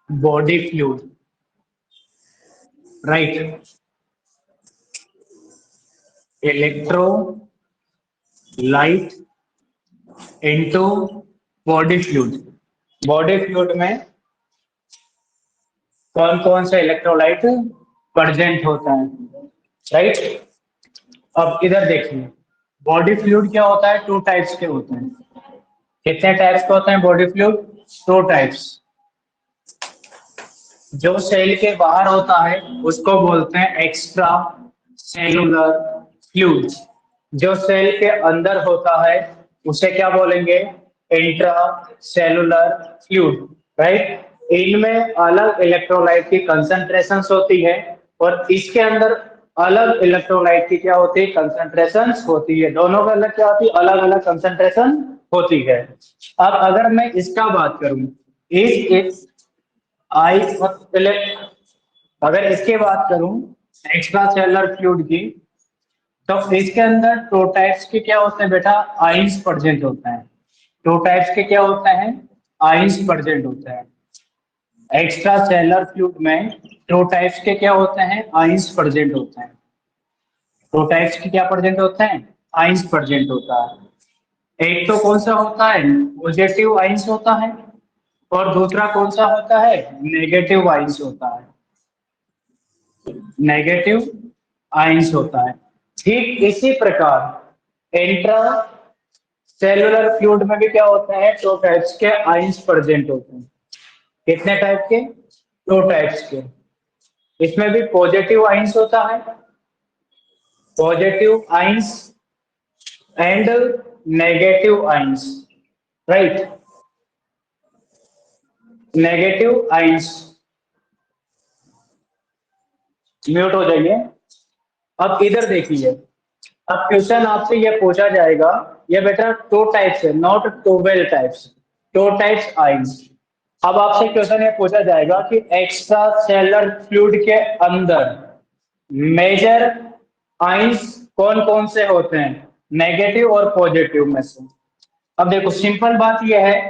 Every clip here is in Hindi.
Body fluid, right. Electrolyte into body fluid. Body fluid में कौन कौन सा इलेक्ट्रोलाइट प्रेजेंट होता है, राइट। अब इधर देखिए, बॉडी फ्लूइड क्या होता है, टू टाइप्स के होते हैं। कितने टाइप्स के होते हैं बॉडी फ्लूइड? Two types. जो सेल के बाहर होता है उसको बोलते हैं एक्स्ट्रा सेलुलर फ्लूइड। जो सेल के अंदर होता है उसे क्या बोलेंगे? Intra cellular fluid, right. इनमें अलग इलेक्ट्रोलाइट की कंसंट्रेशन होती है और इसके अंदर अलग इलेक्ट्रोलाइट की क्या होती है? कंसंट्रेशन होती है। दोनों का अलग क्या होती है? अलग अलग कंसंट्रेशन होती है। अब अगर मैं इसका बात करूं, इस आई अगर इसके बात करूं एक्स्ट्रा सेलुलर फ्लूइड की, तो इसके अंदर टू टाइप्स के क्या होते हैं बेटा? आइंस प्रेजेंट होता है। टू टाइप्स के क्या होते हैं? आइंस प्रेजेंट होता है। एक्स्ट्रा सेलुलर फ्लूइड में टू टाइप्स के क्या होते हैं? आइंस प्रेजेंट होते हैं। टू टाइप्स के क्या प्रेजेंट होते हैं? आइंस प्रेजेंट होता है। एक तो कौन सा होता है? पॉजिटिव आइंस होता है, और दूसरा कौन सा होता है? नेगेटिव आइंस होता है। नेगेटिव आइंस होता है। ठीक इसी प्रकार इंट्रा सेलुलर फ्लूइड में भी क्या होता है? टू टाइप्स के आइंस प्रेजेंट होते हैं। कितने टाइप के? टू टाइप्स के। इसमें भी पॉजिटिव आइंस होता है, positive ions and negative ions, right. Negative ions, mute हो जाइए। अब इधर देखिए, अब क्वेश्चन आपसे ये पूछा जाएगा, ये बेटा टू टाइप्स है, not 12 types, two types ions. अब आपसे क्वेश्चन ये पूछा जाएगा कि एक्स्ट्रा सेलुलर फ्लूइड के अंदर मेजर आइंस कौन कौन से होते हैं, नेगेटिव और पॉजिटिव में से। अब देखो सिंपल बात यह है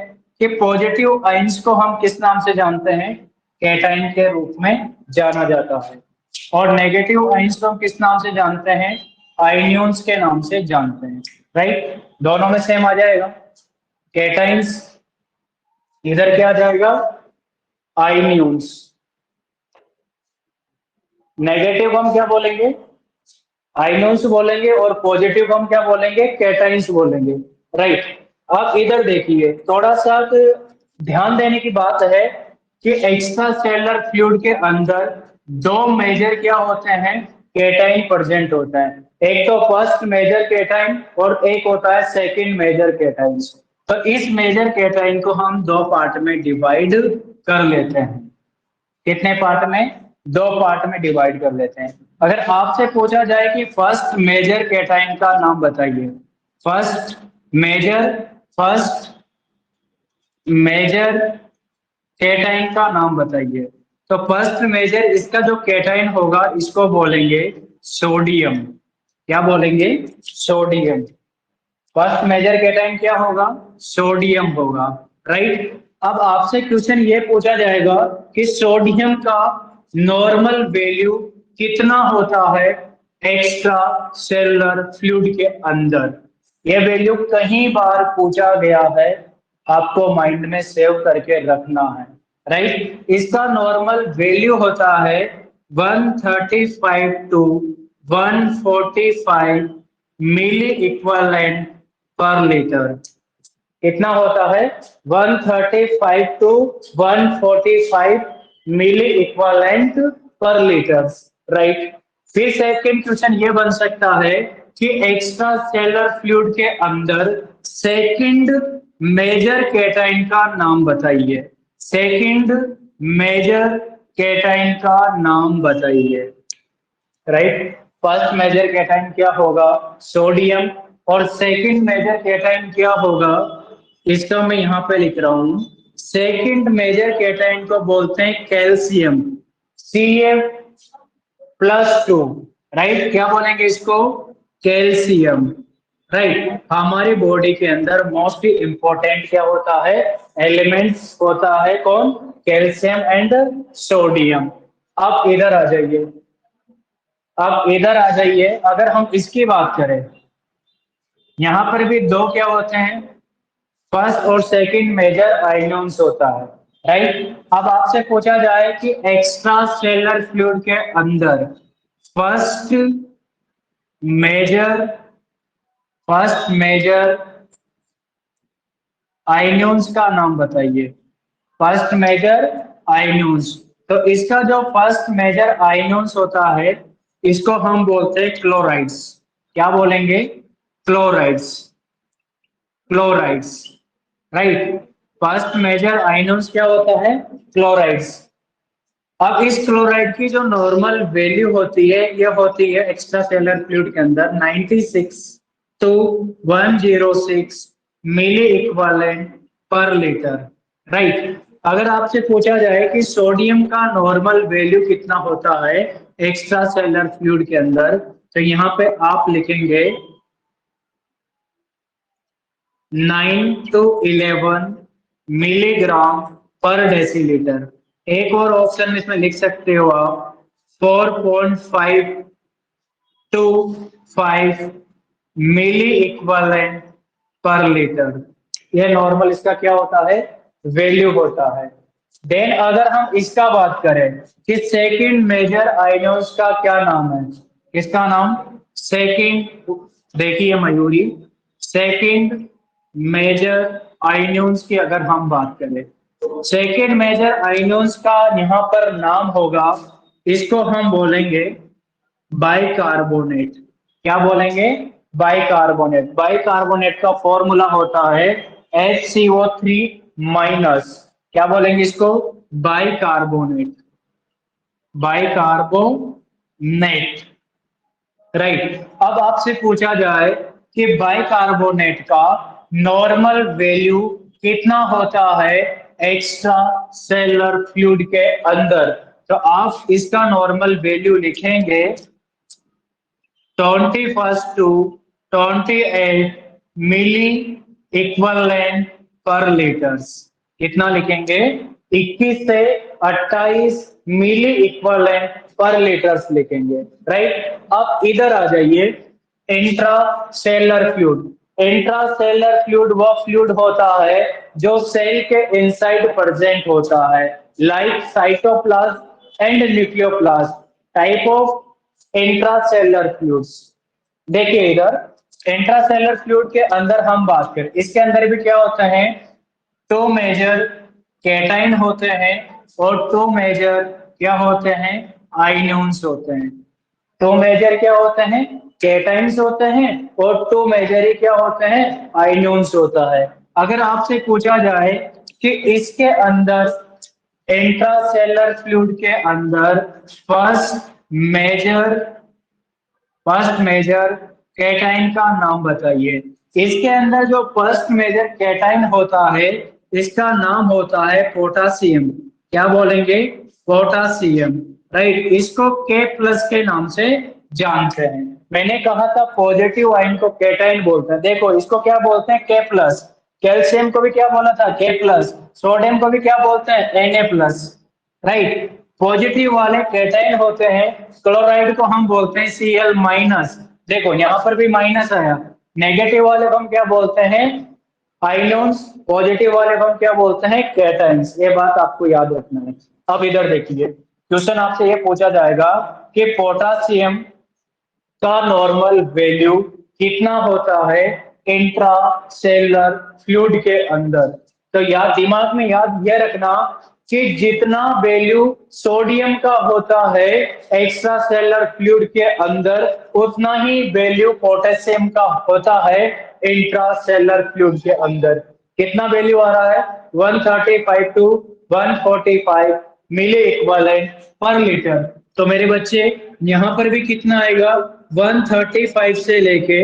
कि पॉजिटिव आइंस को हम किस नाम से जानते हैं? कैटाइन के रूप में जाना जाता है। और नेगेटिव आइंस को हम किस नाम से जानते हैं? आयनियंस के नाम से जानते हैं, राइट। दोनों में सेम आ जाएगा। कैटाइंस इधर क्या आ जाएगा? आयनियंस। नेगेटिव हम क्या बोलेंगे? आयनियंस बोलेंगे, और पॉजिटिव हम क्या बोलेंगे? कैटाइंस बोलेंगे, राइट। अब इधर देखिए, थोड़ा सा ध्यान देने की बात है कि एक्स्ट्रा सेलुलर फ्लूइड के अंदर दो मेजर क्या होते हैं? कैटाइन प्रेजेंट होता है। एक तो फर्स्ट मेजर कैटाइन और एक होता है सेकंड मेजर कैटाइन। तो इस मेजर कैटाइन को हम दो पार्ट में डिवाइड कर लेते हैं। कितने पार्ट में? दो पार्ट में डिवाइड कर लेते हैं। अगर आपसे पूछा जाए कि फर्स्ट मेजर कैटाइन का नाम बताइए, first major, first major cation का नाम बताइए, तो फर्स्ट मेजर इसका जो कैटाइन होगा इसको बोलेंगे सोडियम। क्या बोलेंगे? सोडियम। फर्स्ट मेजर कैटाइन क्या होगा? सोडियम होगा, राइट। अब आपसे क्वेश्चन ये पूछा जाएगा कि सोडियम का नॉर्मल वैल्यू कितना होता है एक्स्ट्रा सेलुलर फ्लूइड के अंदर। ये वैल्यू कहीं बार पूछा गया है, आपको माइंड में सेव करके रखना है, राइट। इसका नॉर्मल वैल्यू होता है 135 टू 145 मिली इक्वलेंट पर लीटर। कितना होता है? 135 टू 145 मिली इक्वलेंट पर लीटर, राइट। फिर सेकंड क्वेश्चन ये बन सकता है कि एक्स्ट्रा सेलुलर फ्लूइड के अंदर सेकंड मेजर कैटाइन का नाम बताइए। सेकंड मेजर कैटाइन का नाम बताइए, राइट। फर्स्ट मेजर कैटाइन क्या होगा? सोडियम। और सेकंड मेजर कैटाइन क्या होगा? इसका मैं यहां पे लिख रहा हूं, सेकंड मेजर कैटाइन को बोलते हैं कैल्शियम, Cf+2, राइट। क्या बोलेंगे इसको? कैल्शियम। राइट। हमारी बॉडी के अंदर मोस्टली इंपॉर्टेंट क्या होता है, एलिमेंट्स होता है कौन, कैल्शियम एंड सोडियम। अब इधर आ जाइए, अब इधर आ जाइए, अगर हम इसकी बात करें, यहाँ पर भी दो क्या होते हैं, फर्स्ट और सेकंड मेजर आयनोन्स होता है, राइट। अब आपसे पूछा जाए कि एक्स्ट्रा सेलुलर फ्लूइड के अंदर फर्स्ट मेजर फर्स्ट मेजर आयनोन्स का नाम बताइए, फर्स्ट मेजर आयनोन्स। तो इसका जो फर्स्ट मेजर आयनोन्स होता है, इसको हम बोलते हैं क्लोराइड्स। क्या बोलेंगे, chlorides, chlorides, right. First major anions क्या होता है, क्लोराइड्स। अब इस क्लोराइड की जो नॉर्मल वैल्यू होती है, ये होती है एक्स्ट्रा सेलुलर फ्लूइड के अंदर 96 to 106 milliequivalent per litre, right. अगर आपसे पूछा जाए कि सोडियम का नॉर्मल वैल्यू कितना होता है एक्स्ट्रा सेलुलर फ्लूइड के अंदर, तो यहाँ पे आप लिखेंगे 9 to 11 मिलीग्राम पर डेसीलीटर। एक और ऑप्शन इसमें लिख सकते हो आप 4.5 to 5 milliequivalent per litre. यह नॉर्मल इसका क्या होता है, वैल्यू होता है। देन अगर हम इसका बात करें कि सेकंड मेजर आयनोन्स का क्या नाम है, इसका नाम सेकंड, देखिए मयूरी, सेकंड मेजर आयनोन्स की अगर हम बात करें, सेकंड मेजर आयनोन्स का यहाँ पर नाम होगा, इसको हम बोलेंगे बाइकार्बोनेट। क्या बोलेंगे, बाइकार्बोनेट। बाइकार्बोनेट का फॉर्मूला होता है HCO3 माइनस। क्या बोलेंगे इसको, बाइकार्बोनेट, बाइकार्बोनेट, राइट। अब आपसे पूछा जाए कि बाइकार्बोनेट का नॉर्मल वैल्यू कितना होता है एक्स्ट्रा सेलुलर फ्लूइड के अंदर, तो आप इसका नॉर्मल वैल्यू लिखेंगे 21 to 28 milliequivalent per litres. कितना लिखेंगे, 21 से 28 मिली इक्विवेलेंट पर लीटर्स लिखेंगे, राइट। अब इधर आ जाइए, intracellular fluid. Intracellular fluid वो फ्लूइड होता है जो सेल के इनसाइड प्रेजेंट होता है, like cytoplasm and nucleoplasm type of intracellular fluids. देखिए इधर इंट्रासेलुलर फ्लूइड के अंदर हम बात करें, इसके अंदर भी क्या होता है, टू मेजर कैटाइन होते हैं और टू मेजर क्या होते हैं, आयनोन्स होते हैं। टू मेजर क्या होते हैं, कैटाइन्स होते हैं, और टू मेजर ही क्या होते हैं, आयनोन्स होता है। अगर आपसे पूछा जाए कि इसके अंदर इंट्रासेलुलर फ्लूइड के अंदर first major first major cation का नाम बताइए, इसके अंदर जो फर्स्ट मेजर कैटाइन होता है, इसका नाम होता है पोटासियम। क्या बोलेंगे, पोटासियम, राइट। इसको के प्लस के नाम से जानते हैं। मैंने कहा था पॉजिटिव आयन को कैटाइन बोलते हैं, देखो इसको क्या बोलते हैं, के प्लस। कैल्शियम को भी क्या बोला था, के प्लस। सोडियम को भी क्या बोलते हैं, Na प्लस, राइट। पॉजिटिव वाले कैटाइन होते हैं, क्लोराइड को हम बोलते हैं Cl माइनस। देखो यहाँ पर भी माइनस आया। नेगेटिव वाले को हम क्या बोलते हैं, आयनोन्स। पॉजिटिव वाले को हम क्या बोलते हैं, कैटाइन्स। ये बात आपको याद रखना है। अब इधर देखिए, क्वेश्चन आपसे ये पूछा जाएगा कि पोटासियम का नॉर्मल वैल्यू कितना होता है इंट्रा सेलुलर फ्लूइड के अंदर। तो याद, दिमाग में याद ये रखना कि जितना वैल्यू सोडियम का होता है एक्स्ट्रा सेलुलर फ्लूइड के अंदर, उतना ही वैल्यू पोटेशियम का होता है इंट्रा सेलुलर फ्लूइड के अंदर। कितना वैल्यू आ रहा है, 135 to 145 milliequivalent per litre. तो मेरे बच्चे यहाँ पर भी कितना आएगा, 135 से लेके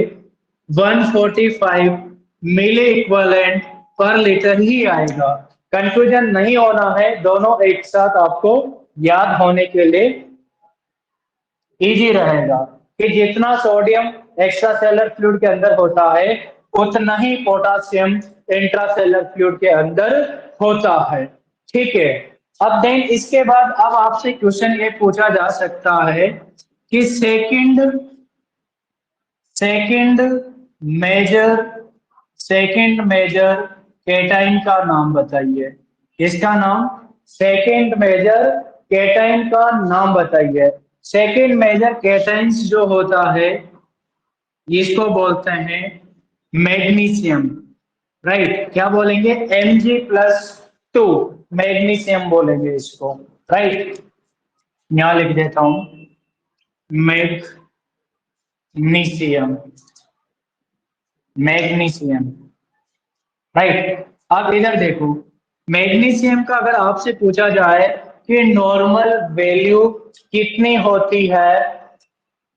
145 मिली इक्विवेलेंट पर लीटर ही आएगा। कंफ्यूजन नहीं होना है, दोनों एक साथ आपको याद होने के लिए इजी रहेगा कि जितना सोडियम एक्स्ट्रा सेलर फ्लूइड के अंदर होता है उतना ही पोटासियम इंट्रासेलर फ्लूइड के अंदर होता है। ठीक है, अब देन इसके बाद अब आपसे क्वेश्चन ये पूछा जा सकता है कि second major second major cation का नाम बताइए। किसका नाम? सेकंड मेजर केटाइन का नाम बताइए। सेकंड मेजर केटाइंस जो होता है इसको बोलते हैं मैग्नीशियम। राइट, क्या बोलेंगे? Mg+2 मैग्नीशियम बोलेंगे इसको। राइट, यहां लिख देता हूं मैग्नीशियम। Magnesium, right. अब इधर देखो, मैग्नीशियम का अगर आपसे पूछा जाए कि नॉर्मल वैल्यू कितनी होती है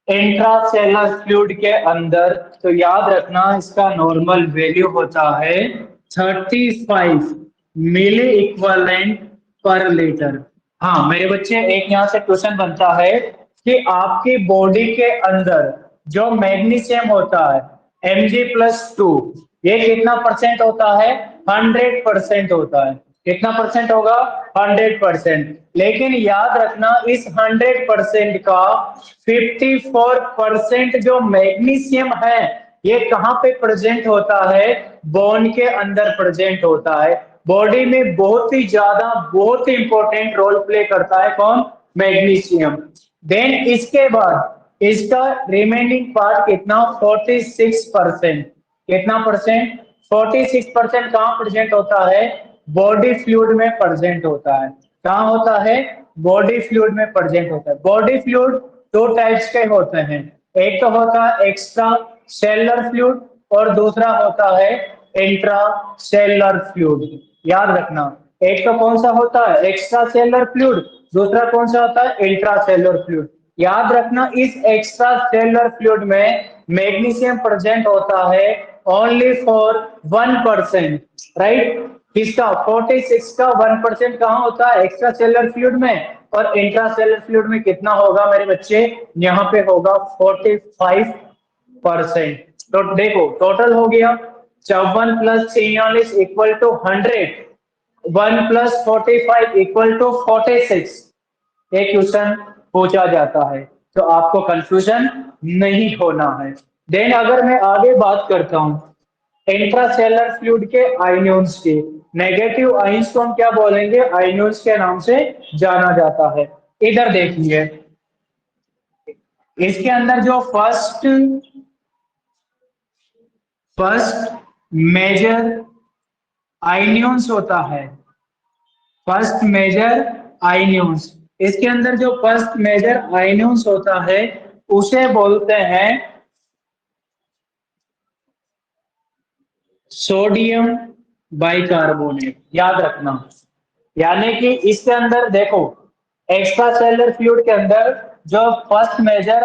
इंट्रासेलर फ्लूइड के अंदर, तो याद रखना इसका नॉर्मल वैल्यू होता है 35 मिली इक्विवेलेंट पर लीटर। हाँ मेरे बच्चे, एक यहाँ से क्वेश्चन बनता है कि आपकी बॉडी के अंदर जो मैग्नीशियम होता है Mg+2, ये कितना परसेंट होता है? 100% होता है। कितना परसेंट होगा? 100%। लेकिन याद रखना इस 100% का 54% जो मैग्नीशियम है ये कहाँ पे प्रेजेंट होता है? बोन के अंदर प्रेजेंट होता है। बॉडी में बहुत ही ज्यादा, बहुत ही इंपॉर्टेंट रोल प्ले करता है कौन? मैग्नीशियम। देन इसके बाद इसका रिमेनिंग पार्ट कितना? 46%। कितना परसेंट? 46% कहाँ प्रेजेंट होता है? बॉडी फ्लूइड में प्रेजेंट होता है। कहाँ होता है? बॉडी फ्लूइड में प्रेजेंट होता है। बॉडी फ्लूइड दो टाइप्स के होते हैं, एक तो होता है एक्स्ट्रा सेलर फ्लूइड और दूसरा होता है इंट्रा सेलर फ्लूइड। याद रखना, एक तो कौन सा होता है? एक्स्ट्रा सेलर फ्लूइड, दूसरा कौन सा होता है? Intra seller fluid. याद रखना इस एक्स्ट्रा सेलर फ्लूइड में मैग्नीशियम प्रेजेंट होता है ओनली फॉर 1%। राइट, किसका? 46 का 1% कहाँ होता है? एक्स्ट्रा सेलर फ्लूइड में। और इंट्रा सेलर फ्लूइड में कितना होगा मेरे बच्चे? यहाँ पे होगा 45%। तो देखो टोटल हो गया 54+46 इक्वल टू 100, 1+45 इक्वल टू 46। एक क्वेश्चन पूछा जाता है तो आपको कंफ्यूजन नहीं होना है। देन अगर मैं आगे बात करता हूं इंट्रासेलर फ्लूइड के आयनियंस के, नेगेटिव आयंस को हम क्या बोलेंगे? आयनियंस के नाम से जाना जाता है। इधर देखिए, इसके अंदर जो फर्स्ट मेजर आयनियंस होता है, फर्स्ट मेजर आयनियंस, इसके अंदर जो फर्स्ट मेजर आयनियंस होता है उसे बोलते हैं सोडियम बाइकार्बोनेट। याद रखना, यानी कि इसके अंदर देखो एक्स्ट्रा सेलर फ्लूइड के अंदर जो first major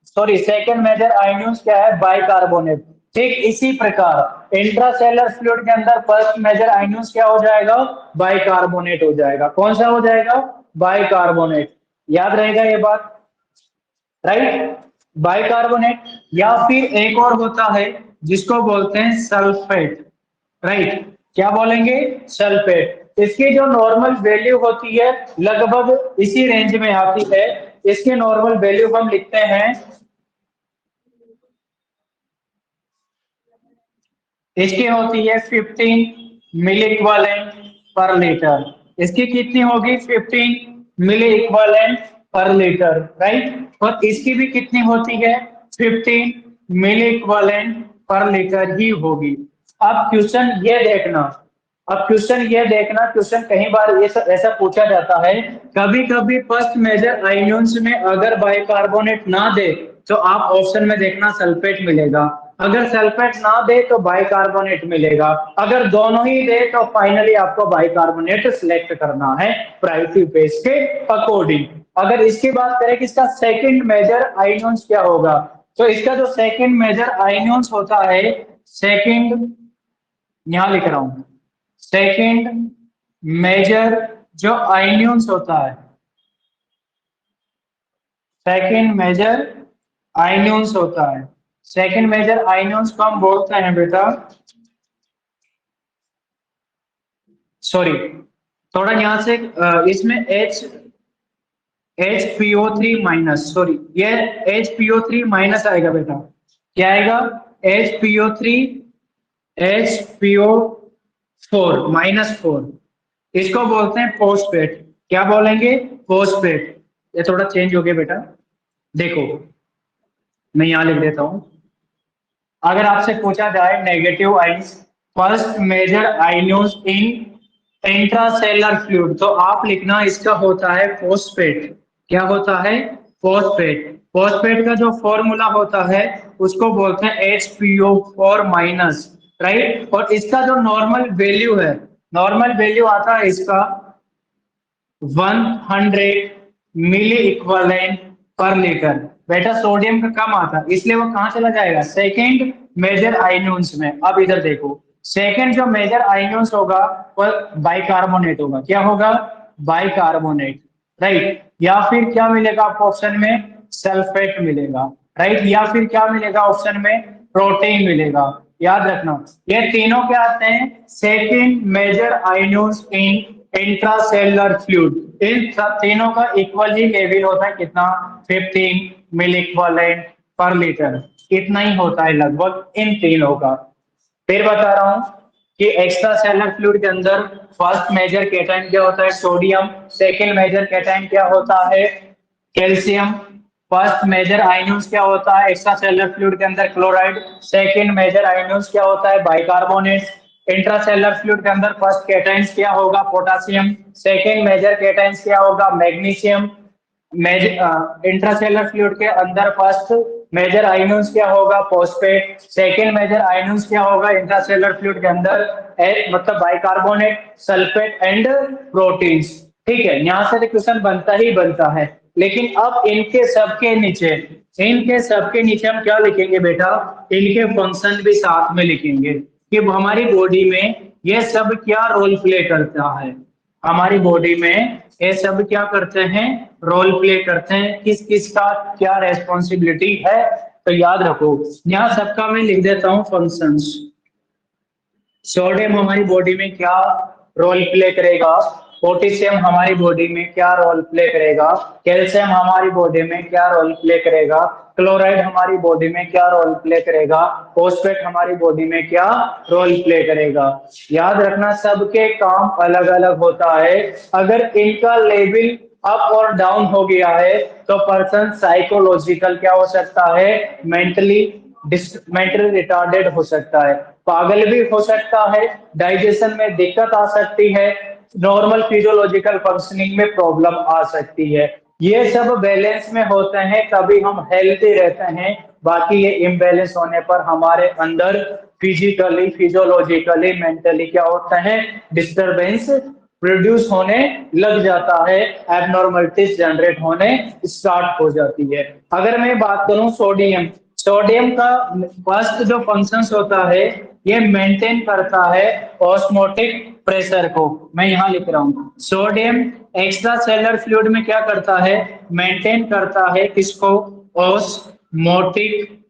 sorry second major anions क्या है? बाइकार्बोनेट। ठीक इसी प्रकार इंट्रासेलर फ्लूइड के अंदर फर्स्ट मेजर आयनियंस क्या हो जाएगा? बाइकार्बोनेट हो जाएगा। कौन सा हो जाएगा? बाइकार्बोनेट। याद रहेगा ये बात, राइट? बाइकार्बोनेट। या फिर एक और होता है जिसको बोलते हैं सल्फेट। राइट, क्या बोलेंगे? सल्फेट। इसकी जो नॉर्मल वैल्यू होती है लगभग इसी रेंज में आती है। इसकी नॉर्मल वैल्यू हम लिखते हैं, इसकी होती है 15 मिली इक्विवेलेंट पर लीटर। इसकी कितनी होगी? 15 मिली इक्विवेलेंट पर लीटर। राइट, और इसकी भी कितनी होती है? 15 मिली इक्विवेलेंट पर लीटर ही होगी। अब क्वेश्चन ये देखना, क्वेश्चन कई बार ये ऐसा पूछा जाता है, कभी कभी फर्स्ट मेजर आयनियंस में अगर बाइकार्बोनेट ना दे तो आप ऑप्शन में देखना सल्फेट मिलेगा, अगर सल्फेट ना दे तो बाइकार्बोनेट मिलेगा, अगर दोनों ही दे तो फाइनली आपको बाइकार्बोनेट सिलेक्ट करना है प्रायोरिटी बेस के अकॉर्डिंग। अगर इसकी बात करें कि इसका सेकंड मेजर आयनियंस क्या होगा, तो इसका जो सेकंड मेजर आयनियंस होता है, सेकंड यहां लिख रहा हूं, सेकंड मेजर जो आयनियंस होता है, सेकंड मेजर आयनियंस होता है, सेकंड मेजर आयनियंस को हम बोलते हैं बेटा, सॉरी थोड़ा यहाँ से इसमें HPO3 माइनस, सॉरी ये HPO3 माइनस आएगा बेटा, क्या आएगा HPO3 HPO4 -4, इसको बोलते हैं फॉस्फेट। क्या बोलेंगे? फॉस्फेट। ये थोड़ा चेंज हो गया बेटा, देखो मैं यहाँ लिख देता हूँ। अगर आपसे पूछा जाए नेगेटिव आइंस फर्स्ट मेजर आइन्यूज इन इंट्रासेलर फ्लूइड, तो आप लिखना इसका होता है फॉस्फेट। क्या होता है? फॉस्फेट। फॉस्फेट का जो फॉर्मूला होता है उसको बोलते हैं HPO4 माइनस, राइट। और इसका जो नॉर्मल वैल्यू है, नॉर्मल वैल्यू आता है इसका 100 मिली इक्वलेंट पर लीटर। बेटा सोडियम का कम आता है इसलिए वो कहां चला जाएगा? सेकेंड मेजर आयनियंस में। अब इधर देखो, सेकेंड जो मेजर आयनियंस होगा वो बाइकार्बोनेट होगा। क्या होगा? Bicarbonate, right. या फिर क्या मिलेगा आपको ऑप्शन में? सल्फेट मिलेगा, राइट। या फिर क्या मिलेगा ऑप्शन में? प्रोटीन मिलेगा। याद रखना ये तीनों क्या आते हैं? सेकेंड मेजर आयनियंस इन इंट्रासेलुलर फ्लूइड। इन सब तीनों का इक्वल ही लेवल होता है, कितना? 15 मिली इक्वलेंट पर लीटर, इतना ही होता है लगभग इन तीनों का। फिर बता रहा हूं कि एक्स्ट्रा सेलुलर फ्लूइड के अंदर फर्स्ट मेजर केटाइन क्या होता है? सोडियम। सेकेंड मेजर केटाइन क्या होता है? कैल्शियम। फर्स्ट मेजर आयनियंस क्या होता है एक्स्ट्रा सेलुलर फ्लूइड के अंदर? क्लोराइड। सेकेंड मेजर आयनियंस क्या होता है? बाइकार्बोनेट। इंट्रासेलुलर फ्लूइड के अंदर फर्स्ट केटाइंस क्या होगा? पोटासियम। सेकेंड मेजर केटाइंस क्या होगा? मैग्नीशियम। इंट्रासेलुलर फ्लूइड के अंदर फर्स्ट मेजर आयनियंस क्या होगा? फॉस्फेट। सेकेंड मेजर आयनियंस क्या होगा इंट्रासेलुलर फ्लूइड के अंदर? मतलब बाइकार्बोनेट, सल्फेट एंड प्रोटीन्स। ठीक है, यहाँ से क्वेश्चन बनता ही बनता है। लेकिन अब इनके सबके नीचे हम क्या लिखेंगे बेटा? इनके फंक्शन भी साथ में लिखेंगे कि हमारी बॉडी में ये सब क्या रोल प्ले करता है। हमारी बॉडी में ये सब क्या करते हैं? रोल प्ले करते हैं। किस किस का क्या रेस्पॉन्सिबिलिटी है? तो याद रखो, यहाँ सबका मैं लिख देता हूँ फंक्शंस। सोडियम हमारी बॉडी में क्या रोल प्ले करेगा? पोटेशियम हमारी बॉडी में क्या रोल प्ले करेगा? कैल्शियम हमारी बॉडी में क्या रोल प्ले करेगा? क्लोराइड हमारी बॉडी में क्या रोल प्ले करेगा? फॉस्फेट हमारी बॉडी में क्या रोल प्ले करेगा? याद रखना सबके काम अलग अलग होता है। अगर इनका लेवल अप और डाउन हो गया है तो पर्सन साइकोलॉजिकल क्या हो सकता है? मेंटली रिटार्डेड हो सकता है, पागल भी हो सकता है, डाइजेशन में दिक्कत आ सकती है, नॉर्मल फिजियोलॉजिकल फंक्शनिंग में प्रॉब्लम आ सकती है। ये सब बैलेंस में होते हैं तभी हम हेल्थी रहते हैं। बाकी ये इम्बैलेंस होने पर हमारे अंदर फिजिकली, फिजियोलॉजिकली, मेंटली क्या होता है? डिस्टरबेंस प्रोड्यूस होने लग जाता है, एबनॉर्मलिटीज जनरेट होने स्टार्ट हो जाती है। अगर मैं बात करूं सोडियम, सोडियम का फर्स्ट जो फंक्शंस होता है ये मेंटेन करता है ऑस्मोटिक प्रेशर को। मैं यहां लिख रहा हूं सोडियम एक्स्ट्रा सेलुलर फ्लूइड में क्या करता है? मेंटेन करता है किसको? ऑस्मोटिक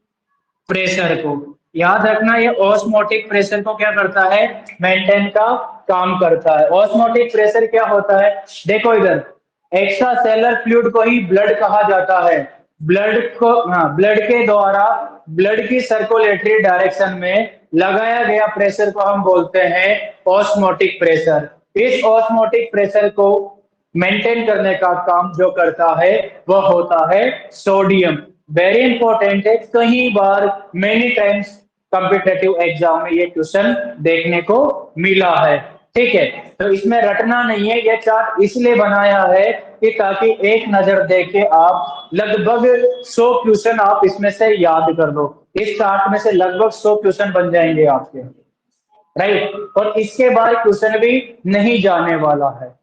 प्रेशर को। याद रखना ये ऑस्मोटिक प्रेशर को क्या करता है? मेंटेन का काम करता है। ऑस्मोटिक प्रेशर क्या होता है? देखो इधर, एक्स्ट्रा सेलुलर फ्लूइड को ही ब्लड कहा जाता है। ब्लड को, हाँ, ब्लड के द्वारा ब्लड की सर्कुलेटरी डायरेक्शन में लगाया गया प्रेशर को हम बोलते हैं ऑस्मोटिक प्रेशर। इस ऑस्मोटिक प्रेशर को मेंटेन करने का काम जो करता है वह होता है सोडियम। वेरी इंपॉर्टेंट है, कई बार मेनी टाइम्स कॉम्पिटेटिव एग्जाम में ये क्वेश्चन देखने को मिला है। ठीक है, तो इसमें रटना नहीं है, ये चार्ट इसलिए बनाया है कि ताकि एक नजर देके आप लगभग 100 क्वेश्चन आप इसमें से याद कर लो। इस चार्ट में से लगभग 100 क्वेश्चन बन जाएंगे आपके, राइट। और इसके बाद क्वेश्चन भी नहीं जाने वाला है।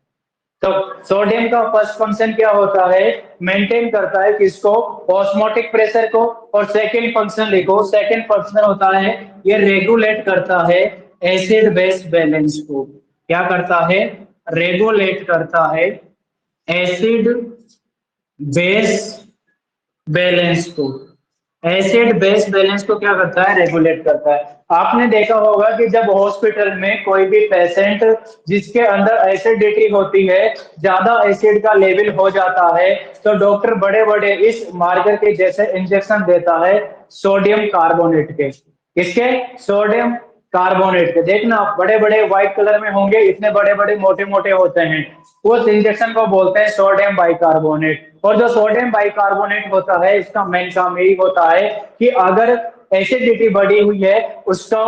तो सोडियम का फर्स्ट फंक्शन क्या होता है? मेंटेन करता है किसको? ऑस्मोटिक प्रेशर को। और सेकंड फंक्शन लिखो, सेकंड फंक्शन होता है ये रेगुलेट करता है एसिड बेस बैलेंस को। क्या करता है? रेगुलेट करता है एसिड बेस बैलेंस को। एसिड बेस बैलेंस को क्या करता है, रेगुलेट करता है। आपने देखा होगा कि जब हॉस्पिटल में कोई भी पेशेंट जिसके अंदर एसिडिटी होती है, ज्यादा एसिड का लेवल हो जाता है, तो डॉक्टर बड़े बड़े इस मार्कर के जैसे इंजेक्शन देता है, सोडियम कार्बोनेट के। किसके? सोडियम कार्बोनेट के। देखना बड़े बड़े व्हाइट कलर में होंगे, इतने बड़े बड़े मोटे मोटे होते हैं। उस इंजेक्शन को बोलते हैं सोडियम बाइकार्बोनेट। और जो सोडियम बाइकार्बोनेट होता है, इसका मेन काम यही होता है कि अगर एसिडिटी बढ़ी हुई है उसको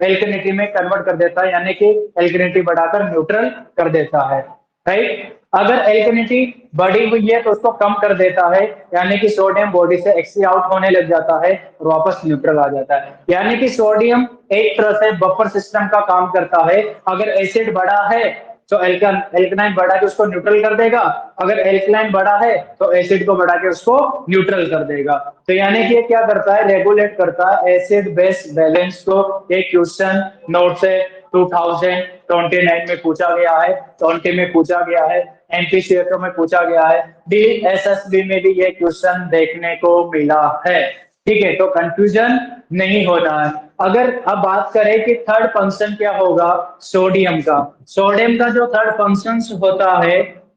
एल्कनिटी में कन्वर्ट कर देता है, यानी कि एल्कनिटी बढ़ाकर न्यूट्रल कर देता है, राइट। अगर एल्कनिटी बढ़ी हुई है तो उसको कम कर देता है, यानी कि सोडियम बॉडी से एक्सी आउट होने लग जाता है और वापस न्यूट्रल आ जाता है। यानी कि सोडियम एक तरह से बफर सिस्टम का काम करता है। अगर एसिड बढ़ा है तो एल्कलाइन बढ़ा के उसको न्यूट्रल कर देगा, अगर एल्कलाइन बढ़ा है तो एसिड को बढ़ा के उसको न्यूट्रल कर देगा। तो यानी कि ये क्या करता है, रेगुलेट करता है एसिड बेस बैलेंस को। एक क्वेश्चन नोट से 2029 में पूछा गया है, 20 में पूछा गया है, एमपीसीक्यू में पूछा गया है, डीएसएसबी में भी ये क्वेश्चन देखने को मिला है। ठीक है, तो कंफ्यूजन नहीं होना है। अगर अब बात करें कि थर्ड फंक्शन क्या होगा सोडियम का, सोडियम का जो थर्ड फंक्शन होता है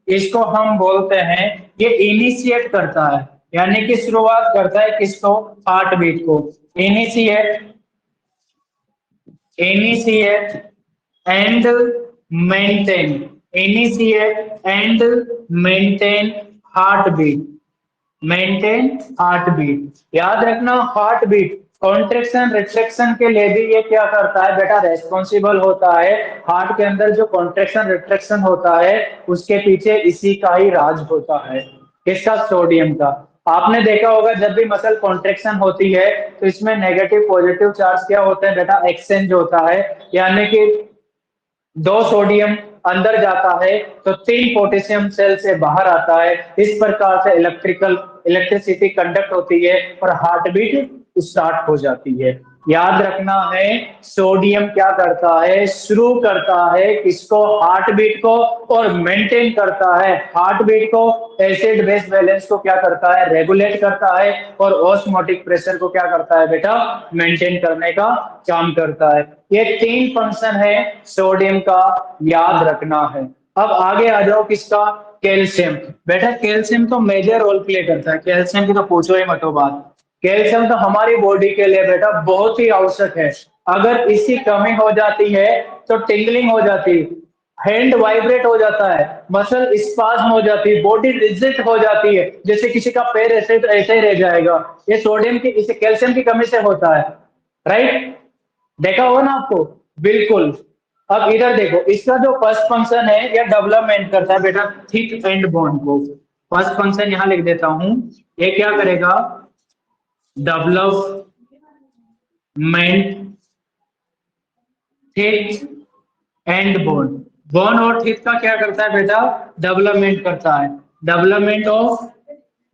इसको हम बोलते हैं, ये इनिशिएट करता है, यानी कि शुरुआत करता है किसको, हार्ट बीट को। Initiate initiate and maintain, initiate and maintain heartbeat, maintain heartbeat. याद रखना हार्ट बीट कॉन्ट्रेक्शन रिट्रैक्शन के लिए भी ये क्या करता है बेटा, रेस्पॉन्सिबल होता है। हार्ट के अंदर जो कॉन्ट्रेक्शन रिट्रैक्शन होता है उसके पीछे इसी का ही राज होता है, किसका, सोडियम का। आपने देखा होगा जब भी मसल कॉन्ट्रेक्शन होती है तो इसमें नेगेटिव पॉजिटिव चार्ज क्या होते हैं बेटा, एक्सचेंज होता है। यानी कि 2 सोडियम अंदर जाता है तो 3 पोटेशियम सेल से बाहर आता है। इस प्रकार से इलेक्ट्रिसिटी कंडक्ट होती है और हार्ट बीट स्टार्ट हो जाती है। याद रखना है सोडियम क्या करता है, शुरू करता है किसको, हार्ट बीट को, और मेंटेन करता है हार्ट बीट को। एसिड बेस बैलेंस को क्या करता है, रेगुलेट करता है। और ऑस्मोटिक प्रेशर को क्या करता है बेटा, मेंटेन करने का काम करता है। ये 3 फंक्शन है सोडियम का, याद रखना है। अब आगे आ जाओ किसका, कैल्शियम। बेटा कैल्शियम तो मेजर रोल प्ले करता है, कैल्शियम की तो पूछो ही मत बात। कैल्शियम तो हमारी बॉडी के लिए बेटा बहुत ही आवश्यक है। अगर इसकी कमी हो जाती है तो टिंगलिंग हो जाती है, हैंड वाइब्रेट हो जाता है, मसल स्पाज्म हो जाती है, बॉडी रिजिड हो जाती है, जैसे किसी का पैर ऐसे ऐसे ही रह जाएगा। ये सोडियम की, इसे कैल्शियम की कमी से होता है, राइट। देखा होगा ना आपको, बिल्कुल। अब इधर देखो, इसका जो फर्स्ट फंक्शन है यह डेवलपमेंट करता है बेटा थिक एंड बॉन्ड को। फर्स्ट फंक्शन यहां लिख देता हूं, ये क्या करेगा, development thick and bond. Bond और थिक का क्या करता है बेटा, डेवलपमेंट करता है, development of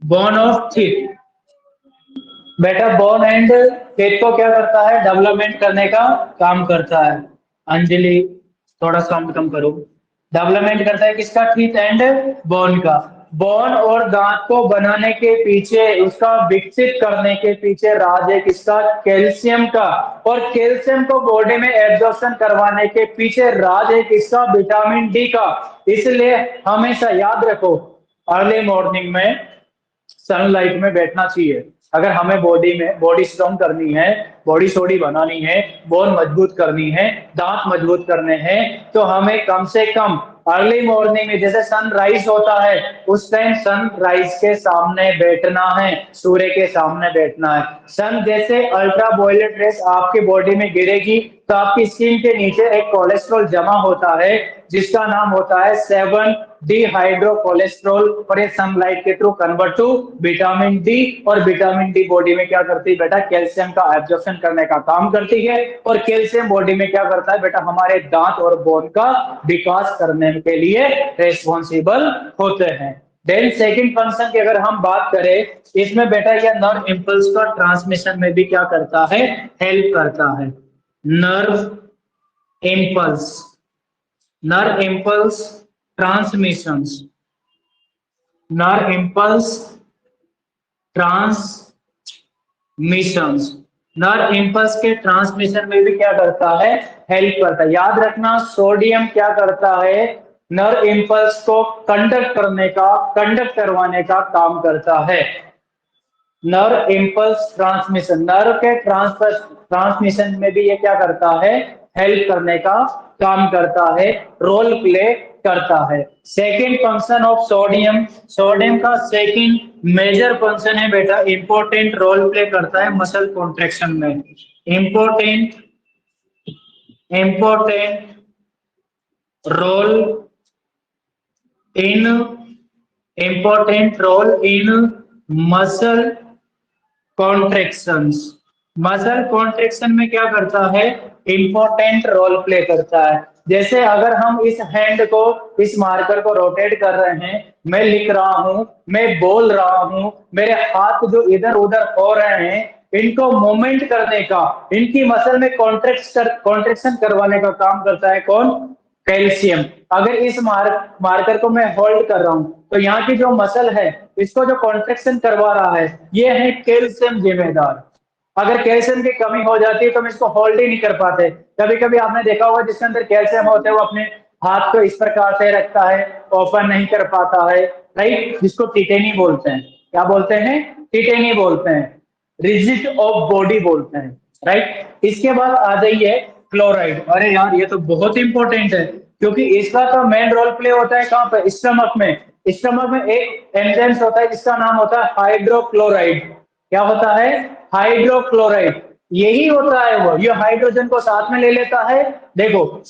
bond of thick. बेटा बोन एंड फेथ को क्या करता है, डेवलपमेंट करने का काम करता है। अंजलि थोड़ा साउंड कम करो। डेवलपमेंट करता है किसका, टीथ एंड बोन का। बोन और दांत को बनाने के पीछे, उसका विकसित करने के पीछे राज है किसका, कैल्शियम का। और कैल्शियम को बॉडी में एब्जॉर्प्शन करवाने के पीछे राज है किसका, विटामिन डी का। इसलिए हमेशा याद रखो अर्ली मॉर्निंग में सनलाइट में बैठना चाहिए। अगर हमें बॉडी स्ट्रॉन्ग करनी है, बॉडी सोडी बनानी है, बोन मजबूत करनी है, दांत मजबूत करने हैं, तो हमें कम से कम अर्ली मॉर्निंग में, जैसे सनराइज होता है उस टाइम सनराइज के सामने बैठना है, सूर्य के सामने बैठना है। सन जैसे अल्ट्रा वायलेट रेस आपकी बॉडी में गिरेगी तो आपकी स्किन के नीचे एक कोलेस्ट्रॉल जमा होता है जिसका नाम होता है 7 डिहाइड्रो कोलेस्ट्रॉल, और ये सनलाइट के through convert to vitamin D. और विटामिन डी बॉडी में क्या करती है बेटा, कैल्शियम का एब्जॉर्प्शन करने का काम करती है। और कैल्शियम बॉडी में क्या करता है बेटा, हमारे दांत और बोन का विकास करने के लिए रेस्पॉन्सिबल होते हैं। देन सेकंड फंक्शन की अगर हम बात करें, इसमें बेटा यह नर्व इंपल्स का ट्रांसमिशन में भी क्या करता है, हेल्प करता है। Nerve impulse, nerve impulse transmissions, nerve impulse transmission transmissions. Nerve impulse के ट्रांसमिशन में भी क्या करता है, हेल्प करता है। याद रखना सोडियम क्या करता है, नर्व इम्पल्स को कंडक्ट करवाने का काम करता है। नर्व इम्पल्स ट्रांसमिशन, नर्व के ट्रांसमिशन में भी ये क्या करता है, हेल्प करने का काम करता है, रोल प्ले करता है। Second function of sodium, sodium का सेकंड मेजर फंक्शन है बेटा, इंपॉर्टेंट रोल प्ले करता है मसल कॉन्ट्रेक्शन में। Important important role in important role in muscle contractions. Muscle contraction में क्या करता है, इंपॉर्टेंट रोल प्ले करता है। जैसे अगर हम इस हैंड को, इस मार्कर को रोटेट कर रहे हैं, मैं लिख रहा हूं, मैं बोल रहा हूं, मेरे हाथ जो इधर उधर हो रहे हैं, इनको मूवमेंट करने का, इनकी मसल में कॉन्ट्रेक्शन करवाने का काम करता है कौन, कैल्शियम। अगर इस मार्कर को मैं होल्ड कर रहा हूं, तो यहाँ की जो मसल है, इसको जो कॉन्ट्रेक्शन करवा रहा है, ये है कैल्शियम जिम्मेदार। अगर कैल्शियम की कमी हो जाती है तो हम इसको होल्ड ही नहीं कर पाते। कभी कभी आपने देखा होगा जिसके अंदर कैल्शियम होता है वो अपने हाथ को इस प्रकार से रखता है, ओपन नहीं कर पाता है, राइट, जिसको टिटेनी बोलते हैं। क्या बोलते हैं, टिटेनी बोलते हैं, रिजिड ऑफ बॉडी बोलते हैं, राइट। इसके बाद आ जाइए क्लोराइड। अरे यार ये तो बहुत इंपॉर्टेंट है, क्योंकि इसका तो मेन रोल प्ले होता है कहाँ पे, स्टमक में। स्टमक में एक एंजाइम होता है जिसका नाम होता है हाइड्रोक्लोराइड। क्या होता है, हाइड्रोक्लोराइड। यही होता है वो, ये हाइड्रोजन को साथ में ले लेता है। देखो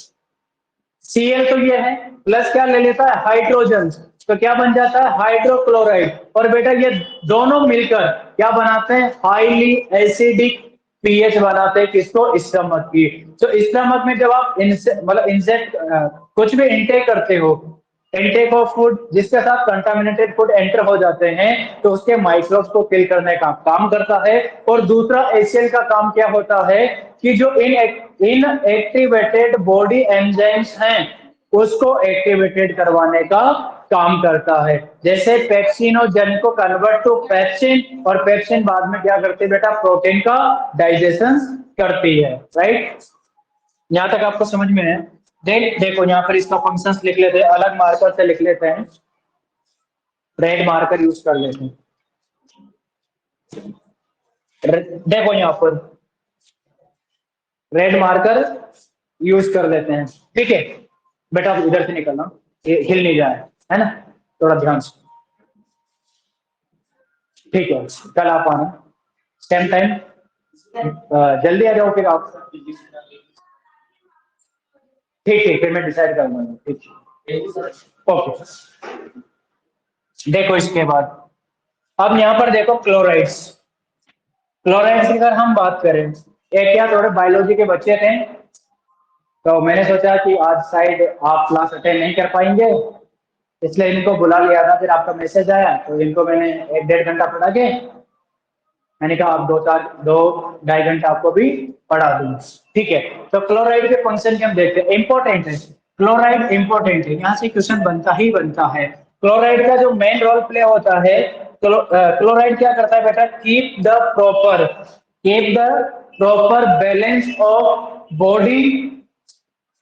Cl तो ये है, प्लस क्या ले लेता है, हाइड्रोजन, तो क्या बन जाता है, हाइड्रोक्लोराइड। और बेटा ये दोनों मिलकर क्या बनाते हैं, हाईली एसिडिक पीएच बनाते हैं, किसको, स्टमक की। तो स्टमक में जब आप मतलब इंजेक्ट कुछ भी इंटेक करते हो, इंटेक ऑफ फूड जिसके साथ कंटामिनेटेड फूड एंटर हो जाते हैं, तो उसके माइक्रोब्स को किल करने का काम करता है। और दूसरा एचसीएल का काम क्या होता है, कि जो इनएक्टिवेटेड बॉडी एंजाइम्स हैं, उसको एक्टिवेटेड करवाने का काम करता है। जैसे पेप्सिनोजन को कन्वर्ट टू पेप्सिन, और पेप्सिन बाद में क्या करती है बेटा, प्रोटीन का डाइजेशन करती है, राइट। यहां तक आपको समझ में है। देखो यहाँ पर इसका फंक्शंस लिख लेते हैं, अलग मार्कर से लिख लेते हैं, रेड मार्कर यूज कर लेते हैं। देखो यहाँ पर रेड मार्कर यूज कर लेते हैं, ठीक है बेटा। आप इधर से निकलना, ये हिल नहीं जाए, है ना, थोड़ा ध्यान से, ठीक है। कल आप आना सेम टाइम, जल्दी आ जाओ फिर आप, ठीक है, फिर मैं डिसाइड कर लूंगा, ठीक, ओके। देखो इसके बाद अब यहाँ पर देखो क्लोराइड्स। क्लोराइड्स की अगर हम बात करें, एक क्या थोड़े बायोलॉजी के बच्चे थे, तो मैंने सोचा कि आज शायद आप क्लास अटेंड नहीं कर पाएंगे, इसलिए इनको बुला लिया था। फिर आपका मैसेज आया तो इनको मैंने 1-1.5 घंटा पढ़ा के, मैंने कहा आप 2-2-2.5 घंटा आपको भी पढ़ा दूं, ठीक है। तो क्लोराइड के फंक्शन के हम देखते हैं, इंपॉर्टेंट है क्लोराइड, इंपॉर्टेंट है, यहाँ से क्वेश्चन बनता ही बनता है। क्लोराइड का जो मेन रोल प्ले होता है, क्लोराइड क्या करता है बेटा, keep the proper balance of body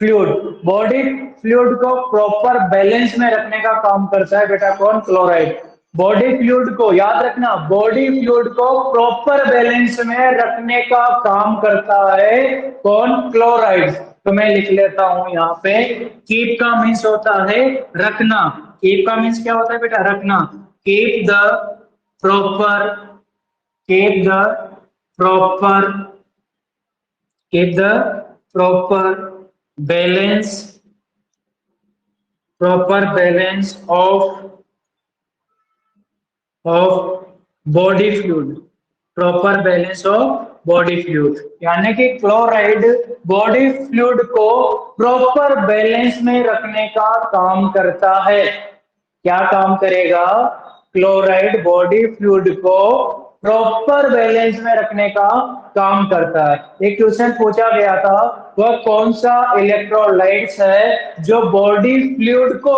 fluid, body fluid को प्रॉपर बैलेंस में रखने का काम करता है बेटा कौन, क्लोराइड। बॉडी फ्लूइड को याद रखना, बॉडी फ्लूइड को प्रॉपर बैलेंस में रखने का काम करता है कौन, क्लोराइड। तो मैं लिख लेता हूं यहाँ पे, कीप का मीन्स होता है रखना, कीप का मीन्स क्या होता है बेटा, रखना। Keep the proper keep the proper keep the proper balance of body fluid, proper balance of body fluid, यानी कि क्लोराइड बॉडी फ्लूइड को प्रॉपर बैलेंस में रखने का काम करता है। क्या काम करेगा, क्लोराइड बॉडी फ्लूइड को प्रॉपर बैलेंस में रखने का काम करता है। एक क्वेश्चन पूछा गया था, वह कौन सा इलेक्ट्रोलाइट्स है जो बॉडी फ्लूइड को